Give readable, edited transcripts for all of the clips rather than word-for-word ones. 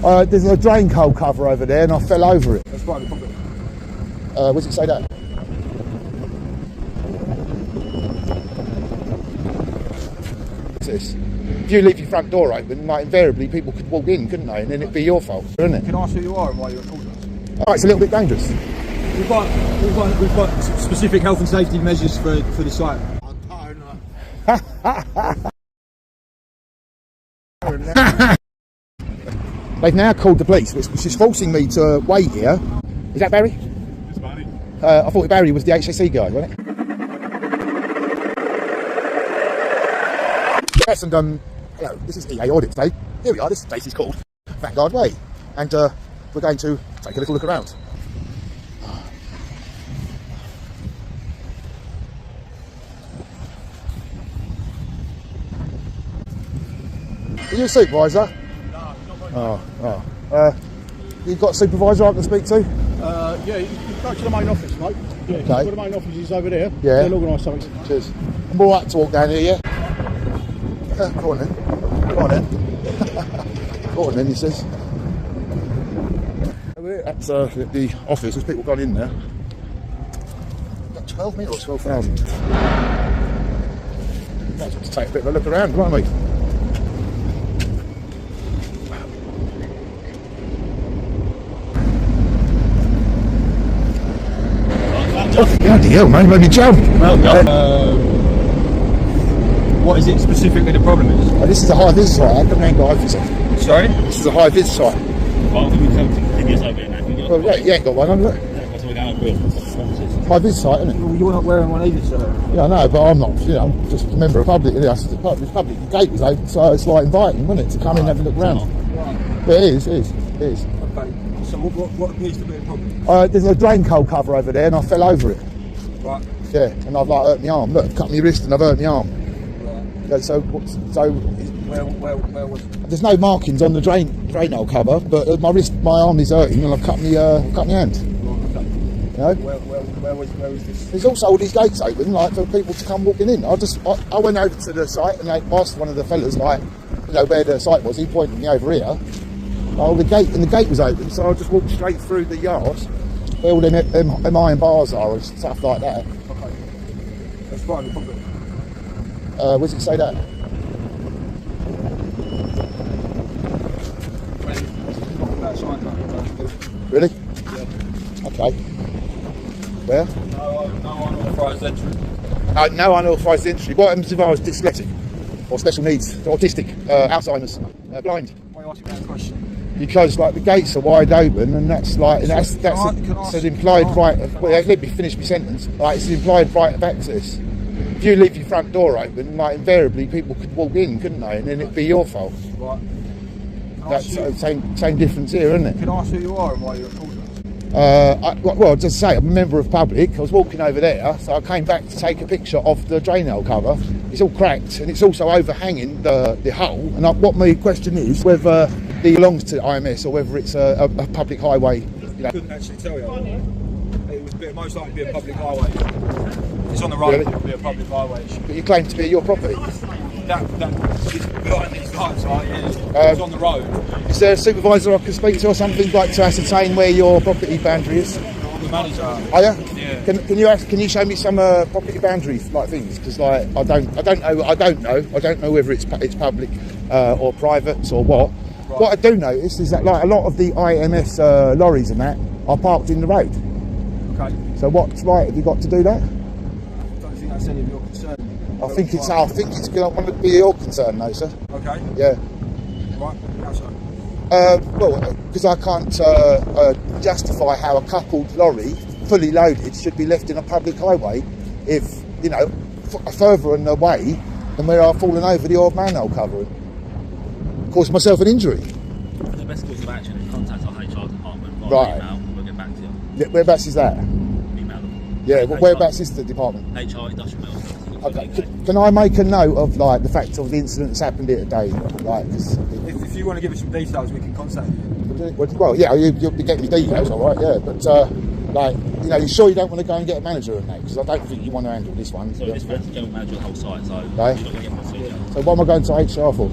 There's a drain coal cover over there and I fell over it. That's quite a problem. Where does it say that? What's this? If you leave your front door open, like invariably people could walk in, couldn't they? And then it'd be your fault, isn't it? Can I ask who you are and why you're calling us? Oh, it's a little bit dangerous. We've got specific health and safety measures for the site. They've now called the police, which is forcing me to wait here. Is that Barry? It's Barry. I thought Barry was the HSC guy, wasn't it? Yes, and you know, this is EA Audit Day. Here we are. This place is called Vanguard Way, and we're going to take a little look around. Are you a supervisor? No, not Oh. You've got a supervisor I can speak to? Yeah, you go to the main office, mate. Yeah, okay. The main office is over there. Yeah. They'll organise something. Cheers. I'm all right to walk down here, yeah? Go on then. Go on then. Go on then, he says. That's the office. There's people gone in there. Got 12 metres or 12,000. Might as well take a bit of a look around, right, mate? Bloody hell, man, made me jump. Well, what is it specifically the problem is? This is a high vis site, I don't ain't got officer. Sorry? This is a high vis site. Well, we come to videos over here now. Well, yeah, you ain't got one, haven't you? That's what we're going to do. High vis site, isn't it? Well, you're not wearing one either, sir. Yeah, I know, but I'm not, you know, I'm just a member of public. You know, it's public, the gate was open, so it's like inviting, wasn't it, to come in and have a look around. Right. But it is. Okay, so what appears to be a problem? There's a drain coal cover over there and I fell over it. Right. Yeah, and I've like hurt my arm. Look, I've cut my wrist and I've hurt my arm. Right. Yeah, so Where was it? there's no markings on the drain coal cover, but my arm is hurting and I've cut my hand. Right, okay. You know? Where was this? There's also all these gates open, like for people to come walking in. I went over to the site and I asked one of the fellas, like, you know, where the site was. He pointed me over here. Oh, the gate was open, so I just walked straight through the yard where all them iron bars are and stuff like that. Okay. That's quite a problem. Where does it say that? Really? Yeah. Okay. Where? No unauthorised entry. No unauthorised entry. What happens if I was dyslexic or special needs, autistic, Alzheimer's, blind? Why are you asking that question? Because like the gates are wide open, and that's like that's an implied right. Well, let me finish my sentence. Like it's an implied right of access. If you leave your front door open, like invariably people could walk in, couldn't they? And then it'd be your fault. Right. That's the same difference here, isn't it? Can I ask who you are and why you're calling us? Well, just say I'm a member of public. I was walking over there, so I came back to take a picture of the drain hole cover. It's all cracked and it's also overhanging the hole. And what my question is whether it belongs to IMS or whether it's a public highway. You know. I couldn't actually tell you. It would most likely be a public highway. It's on the road. Really? It would be a public highway. But you claim to be your property. That is behind these lights, right? Yeah. It's on the road. Is there a supervisor I can speak to or something like to ascertain where your property boundary is? I'm the manager. Are you? Yeah. Can you show me some property boundary like things? Because like I don't know whether it's public or private or what. Right. What I do notice is that like a lot of the IMS lorries and that are parked in the road. Okay. So what's right? Have you got to do that? I don't think that's any of your concern. I think it's going to be your concern, though, sir. Okay. Yeah. Right. How so? Well, because I can't justify how a coupled lorry, fully loaded, should be left in a public highway if, you know, further and away than where I've fallen over the old manhole cover and caused myself an injury. The best course of action is contact our HR department via Right. email. We'll get back to you. Yeah, whereabouts is that? Email them. Yeah, well, whereabouts is the department? HR Industrial Mail. Okay. Can I make a note of like the fact of the incident that's happened here today? Like, 'cause If you want to give us some details, we can contact you. well, yeah, you'll be getting me details, all right, yeah. But like, you know, you sure you don't want to go and get a manager in that? Because I don't think you want to handle this one. So this man's the general manager of the whole site, so Right. you're not going to get more senior. So what am I going to HR for?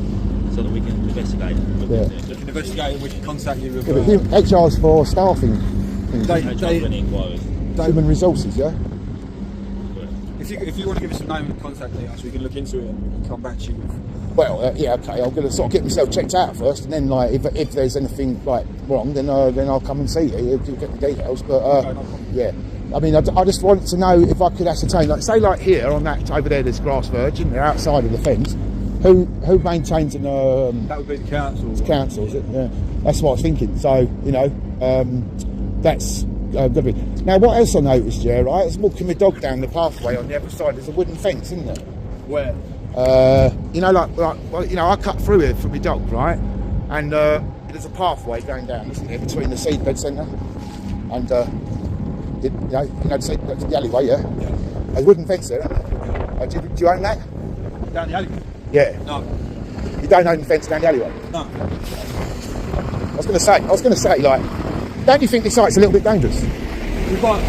So that we can investigate. Yeah. Looking investigating, we can contact you with... Yeah, but HR's for staffing. Human resources, yeah? If you want to give us a name and contact details, we can look into it and come back to you with... Well, yeah, okay. I'm going to sort of get myself checked out first, and then, like, if there's anything like wrong, then I'll come and see you. You'll get the details. But okay, no yeah, I mean, I just wanted to know if I could ascertain, like, say, like here on that over there, there's grass verge, and they're outside of the fence. Who maintains an? That would be the council. It's council, is it? Yeah, that's what I was thinking. So you know, that's good. Of it. Now, what else I noticed, yeah, right? I was walking my dog down the pathway on the other side. There's a wooden fence, isn't there? Where? You know, like well, you know, I cut through here for my dog, right? And there's a pathway going down, isn't there, between the seedbed centre and you know, the alleyway, yeah. There's a wooden fence there. Do you own that? Down the alleyway? Yeah. No. You don't own the fence down the alleyway? No. I was going to say, like, don't you think this site's a little bit dangerous? We've got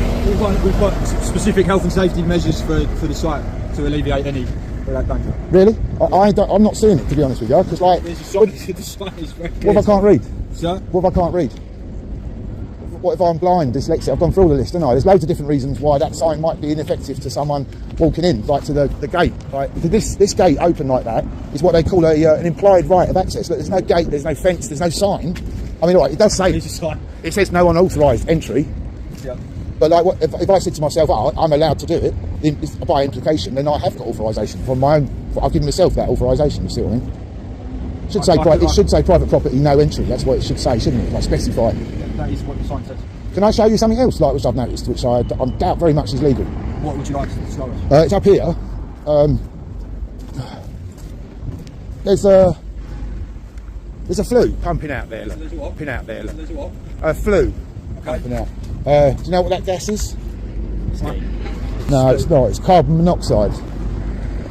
specific health and safety measures for the site to alleviate any of that danger. Really? I'm not seeing it, to be honest with you, because like... There's a sign, the sign is very clear. What if I can't read? Sir? What if I can't read? What if I'm blind, dyslexic? I've gone through all the list, haven't I? There's loads of different reasons why that sign might be ineffective to someone walking in, like to the gate. Right? This gate open like that is what they call an implied right of access. But there's no gate, there's no fence, there's no sign. I mean, all right, it does say... There's a sign. It says no unauthorised entry. Yeah. But like, if I said to myself, oh, I'm allowed to do it, then by implication, then I have got authorisation from my own... I've given myself that authorisation, you see what I mean? It should say private property, no entry. That's what it should say, shouldn't it? Like specify. Yeah, that is what the sign says. Can I show you something else, like which I've noticed, which I doubt very much is legal? What would you like to show us? It's up here. There's a flue pumping out there. Look. There's a what? Pumping out there. Look. There's a what? A flue pumping out. Do you know what that gas is? No, it's not. It's carbon monoxide.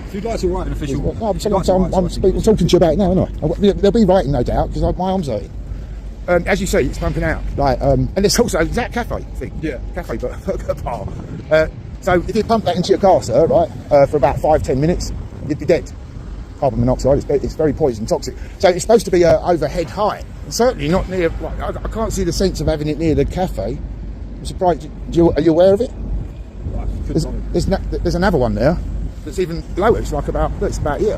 If you'd like to write an official... No, I'm talking to you about it now, aren't I? They'll be writing, no doubt, because my arm's hurting. As you see, it's pumping out. Like, and there's also, is that a cafe thing? Yeah. Cafe, but a bar. So if you pump that into your car, sir, right, for about 5-10 minutes, you'd be dead. Carbon monoxide, it's very poison, toxic. So it's supposed to be overhead high. And certainly not near, like, I can't see the sense of having it near the cafe. I'm surprised. Are you aware of it? There's another one there that's even lower. It's like it's about here.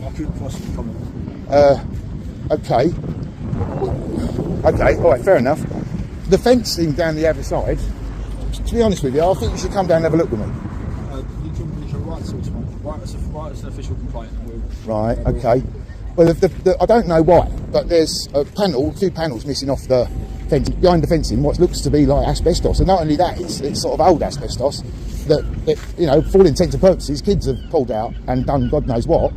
I couldn't possibly comment. Okay, all right, fair enough. The fencing down the other side, to be honest with you, I think you should come down and have a look with me. You can write to us, mate. Write us an official complaint. Right, okay. Well, I don't know why, but there's a few panels missing off the fence, behind the fencing, what looks to be like asbestos. And not only that, it's sort of old asbestos that, you know, for all intents and purposes, kids have pulled out and done God knows what.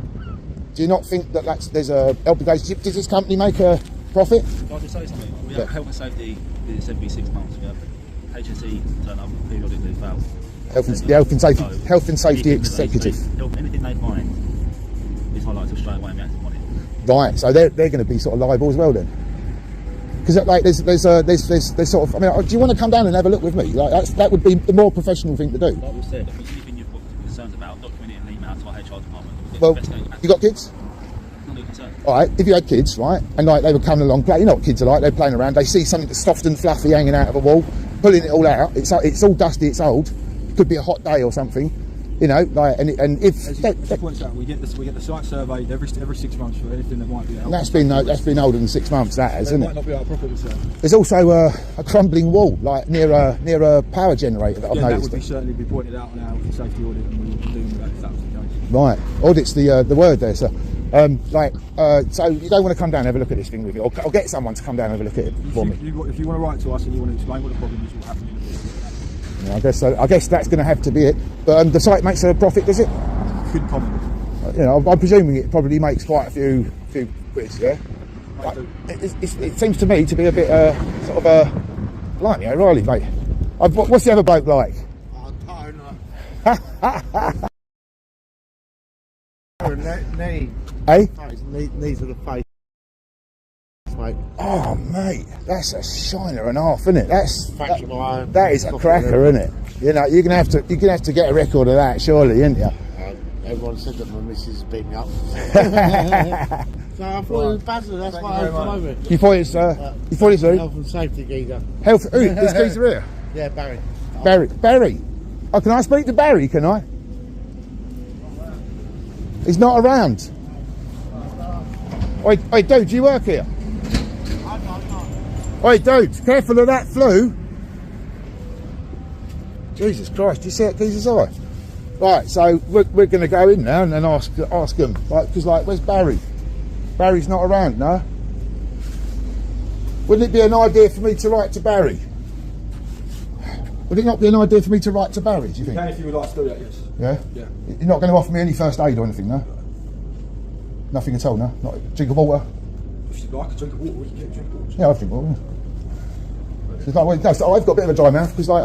Do you not think that there's a obligation? Does this company make a profit? Can I just say something? We have health and safety visits every 6 months. We have HSE turn up periodically about health and safety executive. Anything they find is highlighted straight away and we act upon it. Right, so they're going to be sort of liable as well then. Because like there's sort of, I mean, do you want to come down and have a look with me? Like that would be the more professional thing to do. Like we said, if there's anything you've got concerns about, document it and email to our HR department. Well, you got kids? Not a concern. All right, if you had kids, right, and like they were coming along, you know what kids are like, they're playing around, they see something that's soft and fluffy hanging out of a wall, pulling it all out, it's all dusty, it's old, could be a hot day or something, you know, like, and if... As you points out, we get the site surveyed every 6 months for anything that might be out. That's been older than 6 months, that has, It isn't might it? not be our property, sir. There's also a crumbling wall, like near a power generator that I've noticed. That would certainly be pointed out on our health and safety audit, and we will do that if that was the case. Right, audit's the word there, sir. So you don't want to come down and have a look at this thing with me, or get someone to come down and have a look at it for me. If you want to write to us and you want to explain what the problem is, we'll have to do it. Yeah, I guess so. I guess that's going to have to be it. But the site makes a profit, does it? Couldn't comment. You know, I'm presuming it probably makes quite a few quid, yeah. But it seems to me to be a bit sort of blimey, O'Reilly, mate. What's the other bloke like? Knees of the face, mate. Oh, mate, that's a shiner and a half, isn't it? That is a Coffee cracker, isn't it? You know, you're gonna have to get a record of that, surely, isn't you? Everyone said that my missus beat me up. So I thought it was Basil, that's why I come over. You thought it's who? Health and safety geezer. Who? This geezer here? Yeah, Barry. Barry. Oh, can I speak to Barry, can I? He's not around. Oi, dude, do you work here? Oi, dude, careful of that flu. Jesus Christ, do you see that geezer's eye? Right, so we're going to go in now and then ask him, like, because like, where's Barry? Barry's not around, no? Wouldn't it be an idea for me to write to Barry? Would it not be an idea for me to write to Barry, do you think? You can if you would like to do that, yes. Yeah? Yeah. You're not going to offer me any first aid or anything, no? Nothing at all, no? Not a drink of water? If you'd like a drink of water, we can get a drink of water. Yeah, I drink water, yeah. It's like, well, no, so I've got a bit of a dry mouth because like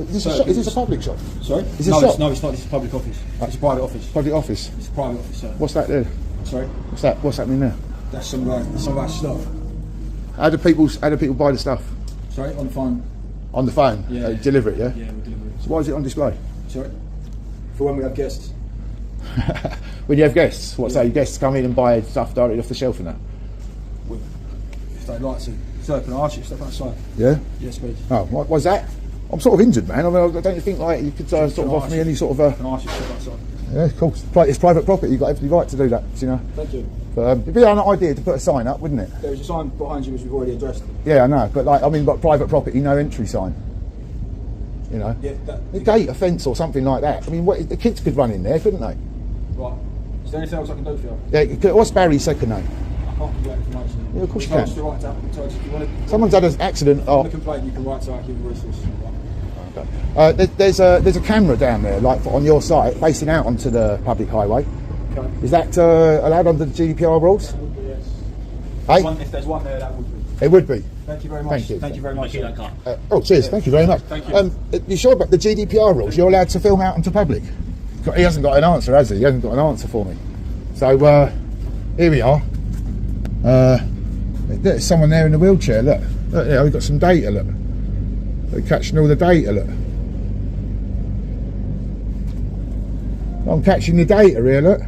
is this a public shop? Sorry? Is this shop? No, it's not. This is a public office. It's a private office. Public office. It's a private office, sir. What's that there? Sorry? What's happening there? That's some of our stuff. How do people buy the stuff? Sorry, on the phone. On the phone? Yeah. Deliver it, yeah? Yeah, we deliver it. So why is it on display? Sorry? For when we have guests. When you have guests? What, so guests come in and buy stuff directly off the shelf and that? If they'd like to. Sir, can I ask you to step outside? Yeah? Yes, please. Oh, what was that? I'm sort of injured, man. I mean, don't you think like you could sort of offer me any sort of Can I ask you to step outside? Yeah, of course. It's private property. You've got every right to do that, you know. Thank you. But it'd be an idea to put a sign up, wouldn't it? There is a sign behind you which we've already addressed. Yeah, I know. But like, I mean, but private property, no entry sign. You know. Yeah. A gate, a fence, or something like that. I mean, the kids could run in there, couldn't they? Right. Is there anything else I can do for you? Yeah. What's Barry's second name? I can't give you that information. Yeah, of course you can. can. Someone's had an accident. If you want to complain, you can write to our human resources. There's a camera down there, like on your site, facing out onto the public highway. Okay. Is that allowed under the GDPR rules? That would be, yes. Hey? If there's one there, that would be. It would be. Thank you very much. Thank you. Thank you very much. Cheers. Thank you very much. Thank you. You sure about the GDPR rules? You're allowed to film out onto public? He hasn't got an answer, has he? He hasn't got an answer for me. So here we are. There's someone there in a wheelchair. Look, yeah, we've got some data. Look, they're catching all the data. Look, I'm catching the data here. Look,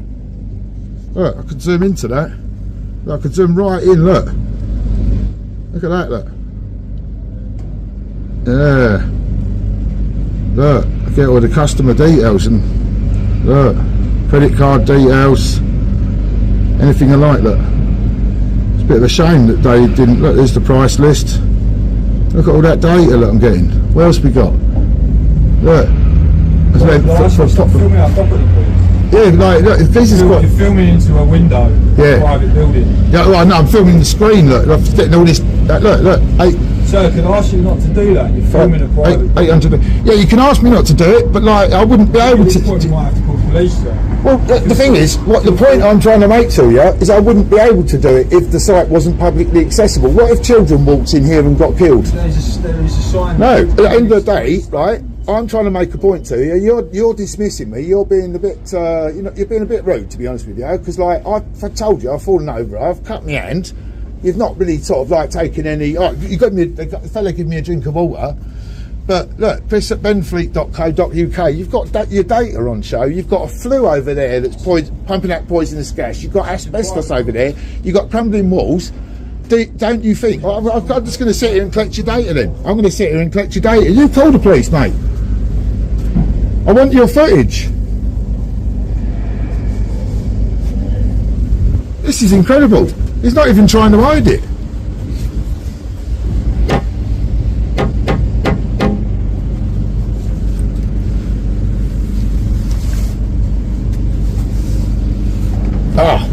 I could zoom into that. Look, I could zoom right in. Look at that. Look, yeah. Look, I get all the customer details and look, credit card details, anything I like. Look, it's a bit of a shame that they didn't. Look, there's the price list. Look at all that data that I'm getting. What else we got? Look. Stop filming our property, please. Yeah, like, look, this is what. You're filming into a window of a private building. Yeah, well, no, I'm filming the screen. Look, I'm getting all this. Look. Sir, can I ask you not to do that? You're filming a private. 800. Yeah, you can ask me not to do it, but like, I wouldn't be able to. At this point, you might have to call police, sir. Well, the thing is, the point I'm trying to make to you is I wouldn't be able to do it if the site wasn't publicly accessible. What if children walked in here and got killed? There is a sign. No, at the end of the day, right? I'm trying to make a point to you. You're dismissing me. You're being a bit, you're being a bit rude, to be honest with you. Because like I've told you, I've fallen over. I've cut my hand. You've not really sort of like taken any. Oh, you got me. The fella gave me a drink of water. But look, Chris at benfleet.co.uk. You've got your data on show. You've got a flu over there that's pumping out poisonous gas. You've got asbestos over there. You've got crumbling walls. Don't you think? I'm just going to sit here and collect your data then. I'm going to sit here and collect your data. You call the police, mate. I want your footage. This is incredible. He's not even trying to hide it. Ah.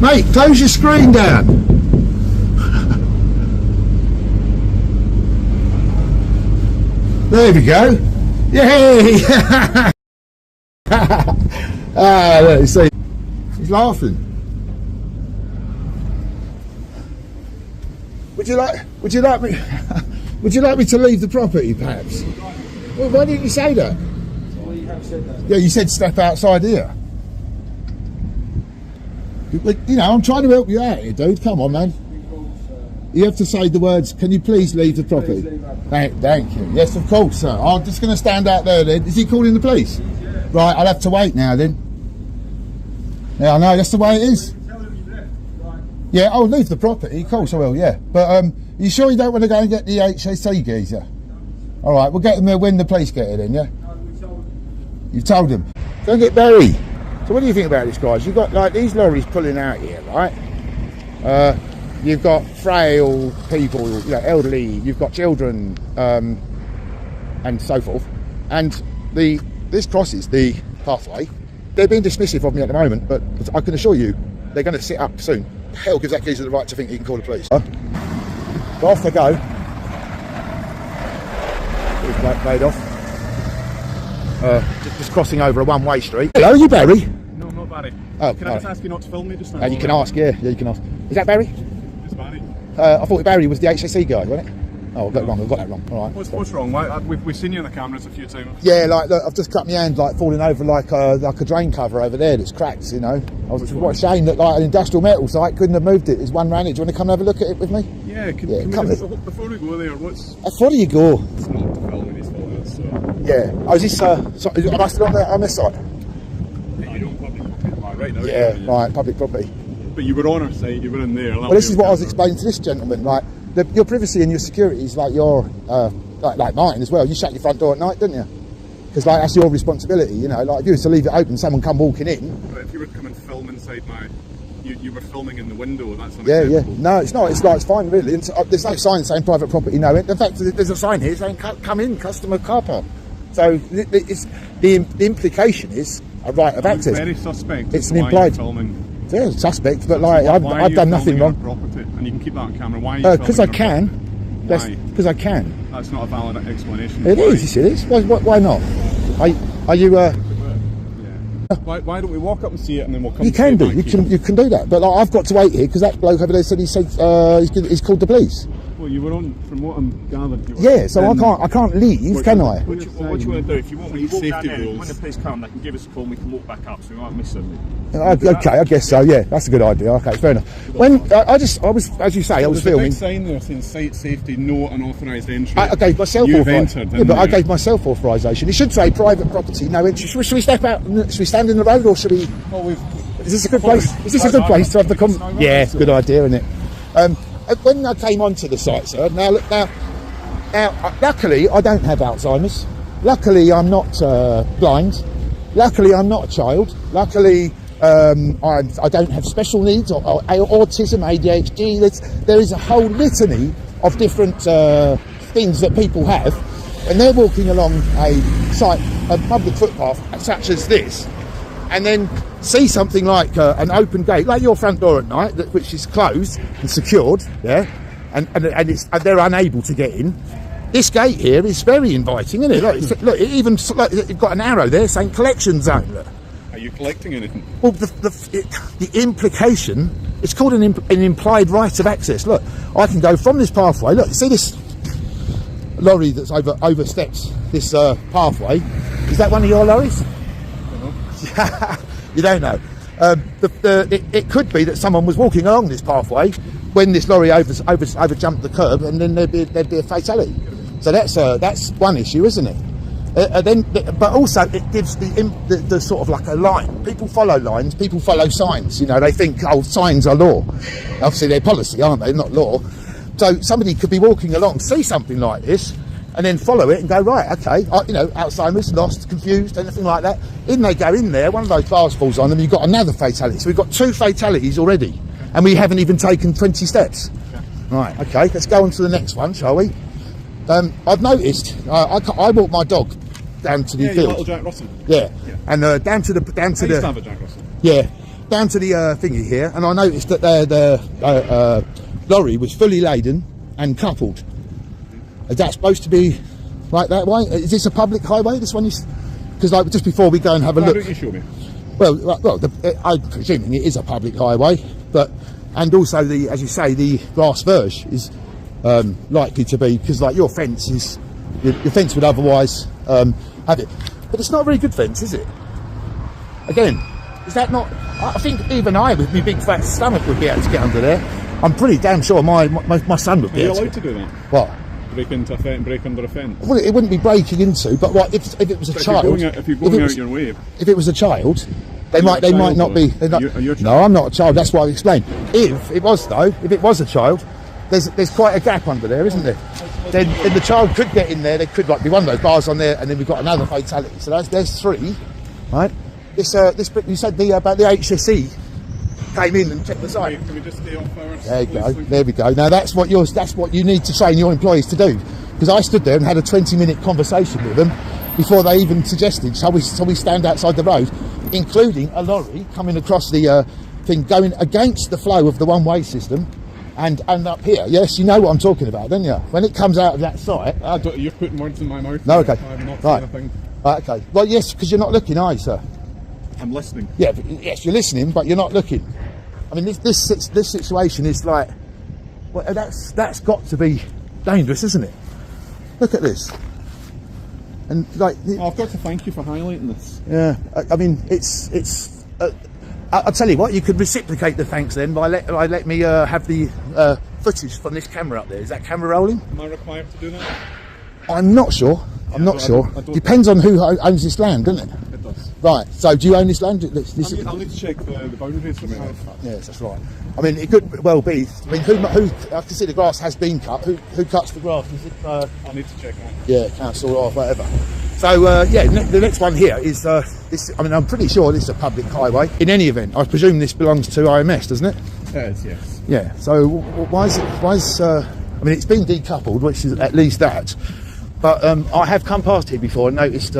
Mate, close your screen down. There we go. Yay! Look, you see, he's laughing. Would you like me? Would you like me to leave the property, perhaps? Well, why didn't you say that? Well, you have said that. Yeah, you said step outside here. You know, I'm trying to help you out here, dude. Come on, man. You have to say the words, can you please leave the property? Thank you. Yes, of course, sir. I'm just going to stand out there then. Is he calling the police? Yeah. Right, I'll have to wait now then. Yeah, I know, that's the way it is. Yeah, I'll leave the property, of course I will, yeah. But you sure you don't want to go and get the HSC geezer? Alright, we'll get them there when the police get here then, yeah? You've told them. Don't get Barry. So what do you think about this, guys? You've got like these lorries pulling out here, right? You've got frail people, you know, elderly, you've got children, and so forth. And this crosses the pathway. They're being dismissive of me at the moment, but I can assure you they're going to sit up soon. The hell gives that geezer the right to think he can call the police? But off they go. Made off. Just crossing over a one-way street. Hello, are you Barry? No, I'm not Barry. Oh, can I just ask you not to film me just now? You can ask, yeah, you can ask. Is that Barry? It's Barry. I thought Barry was the HSC guy, wasn't it? Oh, I got it wrong. I got that wrong. All right. What's wrong? Why, we've seen you on the cameras a few times. Yeah, like look, I've just cut my hand like falling over like a drain cover over there that's cracked. You know, what a shame that like an industrial metal site couldn't have moved it. There's one round it. Do you want to come and have a look at it with me? Yeah, can come we just, before we go there, what's... Before you go. It's not to film these photos, so... Yeah. Oh, is this sorry, am I still on this side? Yeah, you're on public property, right now. Yeah, right, public property. But you were on our site, you were in there. Well, this is what I was explaining to this gentleman. Like, your privacy and your security is like your, like mine as well. You shut your front door at night, don't you? Because like that's your responsibility. You know, like if you were to leave it open, someone come walking in. But if you were to come and film inside my, you were filming in the window. That's unacceptable. Yeah. No, it's not. It's like it's fine, really. There's no sign saying private property. No, in fact, there's a sign here saying "Come in, customer car park." So it's the implication is a right of access. Very suspect. It's an implied. Yeah, suspect, but like I've done nothing wrong. Property? And you can keep that on camera. Why? Because I can. Because I can. That's not a valid explanation. It is. It is. Why not? Are you? Why don't we walk up and see it and then we'll come? You can do. You can do that. But like, I've got to wait here because that bloke over there said he's called the police. Well, you were on, from what I'm gathered. Yeah, so I can't leave, can I? What you want to do? If you want me to walk down there, when the police come, they can give us a call and we can walk back up, so we might miss them. Okay, I guess so. Yeah, that's a good idea. Okay, fair enough. When I was, as you say, I was filming. There's a big sign there saying "Site Safety, No Unauthorised Entry." I gave myself authorisation. Yeah, but I gave myself authorisation. It should say private property, no entry. Should we step out? Should we stand in the road, or should we? Is this a good place? Is this a good place to have the conversation? Yeah, it's a good idea, isn't it? When I came onto the site, sir. Now, luckily I don't have Alzheimer's. Luckily I'm not blind. Luckily I'm not a child. Luckily I don't have special needs or autism, ADHD. There is a whole litany of different things that people have, and they're walking along a public footpath such as this, and then see something like an open gate, like your front door at night, which is closed and secured, yeah, and they're unable to get in. This gate here is very inviting, isn't it? Look, it even you've got an arrow there saying collection zone. Look. Are you collecting anything? Well, the implication, it's called an implied right of access. Look, I can go from this pathway. Look, you see this lorry that's oversteps this pathway? Is that one of your lorries? You don't know. It could be that someone was walking along this pathway when this lorry over jumped the curb, and then there'd be a fatality. So that's one issue, isn't it? But also it gives the sort of like a line. People follow lines. People follow signs. You know, they think, oh, signs are law. Obviously, they're policy, aren't they? Not law. So somebody could be walking along, see something like this, and then follow it and go, right, okay, you know, Alzheimer's, lost, confused, anything like that. In they go in there, one of those bars falls on them, you've got another fatality. So we've got 2 fatalities already, and we haven't even taken 20 steps. Right, okay, let's go on to the next one, shall we? I've noticed, I walk my dog down to the field. Little Jack Russell. Yeah, and down to the Jack Russell. Yeah, down to the thingy here, and I noticed that the lorry was fully laden and coupled. Is that supposed to be like that way? Is this a public highway? This one is, because like just before we go and have a look. Why don't you show me? Well, I'm presuming it is a public highway, and also as you say, the grass verge is likely to be, because like your fence would otherwise have it, but it's not a very good fence, is it? Again, is that not? I think even I, with my big fat stomach, would be able to get under there. I'm pretty damn sure my son would be able to. Are you allowed to do that? What? break into offence, break under offence. Well, it wouldn't be breaking into, but what if it was a child? If you're going out your way. If it was a child, they might not be. Are you a child? No, I'm not a child. That's what I explained. If it was a child, there's quite a gap under there, isn't there? Then the child could get in there. There could be one of those bars on there, and then we've got another fatality. So there's 3, right? This you said about the HSE came in and checked the site. Can we just stay off ours? There you go. There we go. Now that's what you need to train your employees to do. Because I stood there and had a 20-minute conversation with them before they even suggested shall we stand outside the road, including a lorry coming across the thing, going against the flow of the one-way system, and up here. Yes, you know what I'm talking about, don't you? When it comes out of that site. You're putting words in my mouth. No, okay. I'm not Right. saying anything. Right, okay. Well, yes, because you're not looking, are you, sir? I'm listening. Yeah, yes, you're listening, but you're not looking. I mean, this situation is like, well, that's got to be dangerous, isn't it? Look at this, and like. I've got to thank you for highlighting this. Yeah, I mean, it's. I'll tell you what, you could reciprocate the thanks then by let me have the footage from this camera up there. Is that camera rolling? Am I required to do that? I'm not sure. I'm not sure. I don't Depends on who owns this land, doesn't it? It does. Right. So, do you own this land? I'll need to check the boundaries for me. Yes, that's right. I mean, it could well be. I mean, who? I can see the grass has been cut. Who cuts the grass? Is it? I'll need to check that. Yeah, council or whatever. So yeah, the next one here is this. I mean, I'm pretty sure this is a public highway. In any event, I presume this belongs to IMS, doesn't it? It is, yes. Yeah. So why is? I mean, it's been decoupled, which is at least that. But I have come past here before and noticed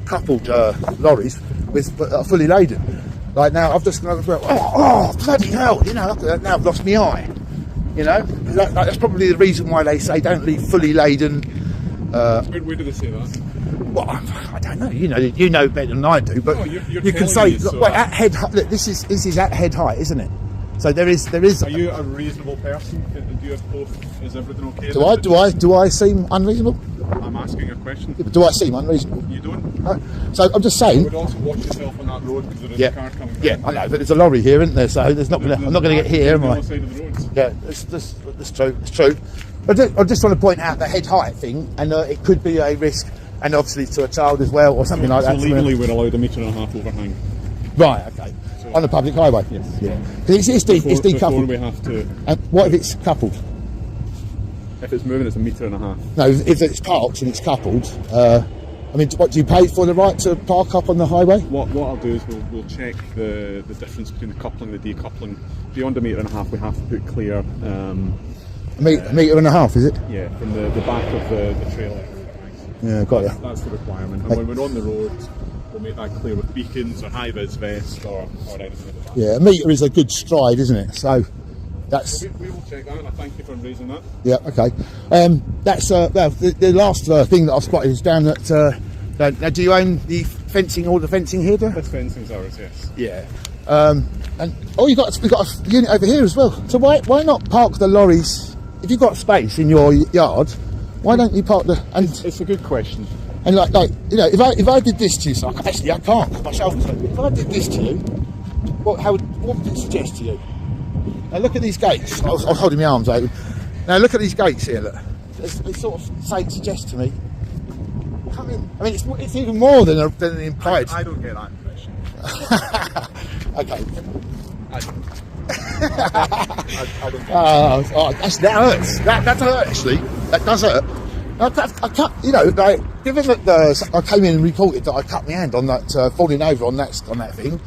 coupled lorries with fully laden. Like now, I've just gone, oh bloody hell! You know, now I've lost my eye. You know, that's probably the reason why they say don't leave fully laden. Where do they say that? Well, I don't know. You know better than I do. But Oh, you're you can telling say, me, so look, at head. Look, this is at head height, isn't it? So there is. Are you a reasonable person? Do you have both? Is everything okay? Do I seem unreasonable? I'm asking a question. Do I seem unreasonable? You don't. No. So I'm just saying. You would also watch yourself on that road because there is a car coming. Yeah, I know, but there's a lorry here, isn't there? So there's not gonna. I'm not going to get here, am I? On the side of the road. Yeah, that's true. It's true. I just want to point out the head height thing, and it could be a risk, and obviously to a child as well, or something like that. So legally, we're allowed 1.5 metre overhang. Right. Okay. On the public highway. Yes. Yeah. Because it's decoupled. Before we have to. And what if it's coupled? If it's moving, it's 1.5 metres. No, if it's parked and it's coupled. I mean, what do you pay for the right to park up on the highway? What I'll do is we'll check the difference between the coupling and the decoupling. Beyond 1.5 metres, we have to put clear. A metre and a half, is it? Yeah, from the back of the trailer. Yeah, got you. That's the requirement. And when we're on the road, we'll make that clear with beacons or high-vis vest or anything like that. Yeah, a metre is a good stride, isn't it? So that's. We will check that, and I thank you for raising that. Yeah, okay. That's well, the last thing that I've spotted is down at. Now, do you own the fencing, all the fencing here? This fencing's ours, yes. Yeah. And we've got a unit over here as well. So why not park the lorries? If you've got space in your yard, why don't you park the? And it's a good question. And like if I did this to you, so actually I can't. My shoulders hurt. If I did this to you, what would it suggest to you? Now look at these gates. I was holding my arms open. Now look at these gates here. Look, it sort of suggests to me. Come in. I mean, it's even more than an implied. I don't get that impression. Okay. I don't get That hurts. That hurt actually. That does hurt. I cut. Like given that I came in and reported that I cut my hand on that falling over on that thing.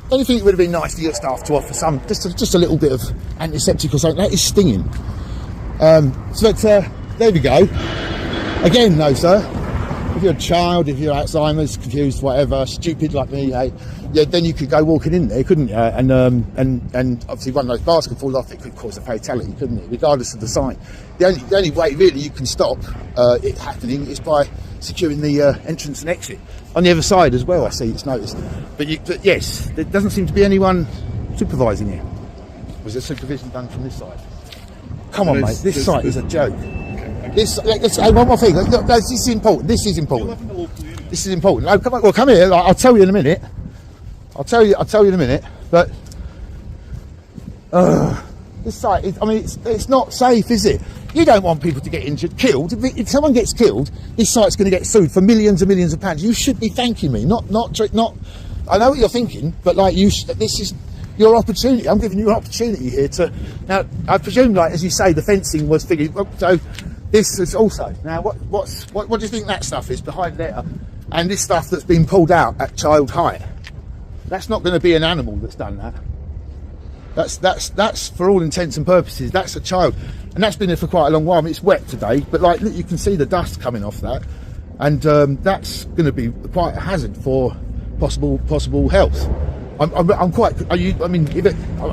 Don't you think it would have been nice for your staff to offer some just a little bit of antiseptic or something? That is stinging. There we go. Again, though, sir. If you're a child, if you're Alzheimer's, confused, whatever, stupid like me, then you could go walking in there, couldn't you? And obviously one of those bars could fall off. It could cause a fatality, couldn't it? Regardless of the sign. The only way really you can stop it happening is by securing the entrance and exit on the other side as well. I see it's noticed, but yes, there doesn't seem to be anyone supervising you. Was there supervision done from this side? Come on, mate. This site is a joke. Let's say one more thing. Look, this is important. This is important. This is important. No, come on. Well, come here. I'll tell you in a minute. I'll tell you in a minute. But This site is, I mean, it's not safe, is it? You don't want people to get injured, killed. If someone gets killed, this site's going to get sued for millions and millions of pounds. You should be thanking me, not. I know what you're thinking, but like this is your opportunity. I'm giving you an opportunity here to. Now, I presume, like as you say, the fencing was figured. So this is also now. What do you think that stuff is behind there? And this stuff that's been pulled out at child height. That's not going to be an animal that's done that. That's for all intents and purposes, that's a child, and that's been there for quite a long while. I mean, it's wet today, but like, look, you can see the dust coming off that, and that's going to be quite a hazard for possible health. I'm quite. I mean,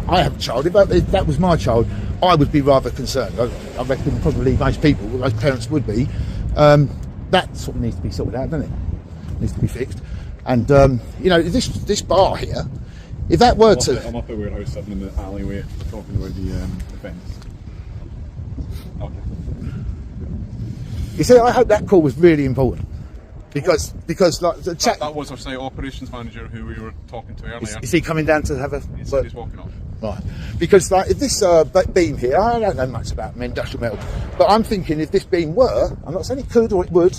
I have a child. If that was my child, I would be rather concerned. I reckon probably most parents would be. That sort of needs to be sorted out, doesn't it? Needs to be fixed, and you know, this bar here. If that were to... I'm up at warehouse sitting in the alleyway talking about the fence. Okay. You see, I hope that call was really important. Because like the chat... That was our site operations manager who we were talking to earlier. Is he coming down to have a... He's walking off. Right. Because like if this beam here, I don't know much about industrial metal, but I'm thinking if this beam were, I'm not saying it could or it would,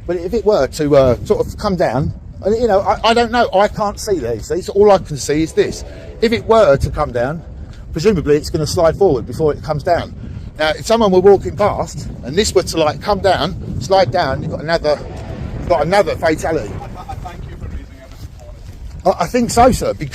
but if it were to sort of come down, and you know, I don't know, I can't see these. So all I can see is this. If it were to come down, presumably it's going to slide forward before it comes down. Now, if someone were walking past and this were to like come down, slide down, you've got another fatality. I thank you for raising everything. I think so, sir, because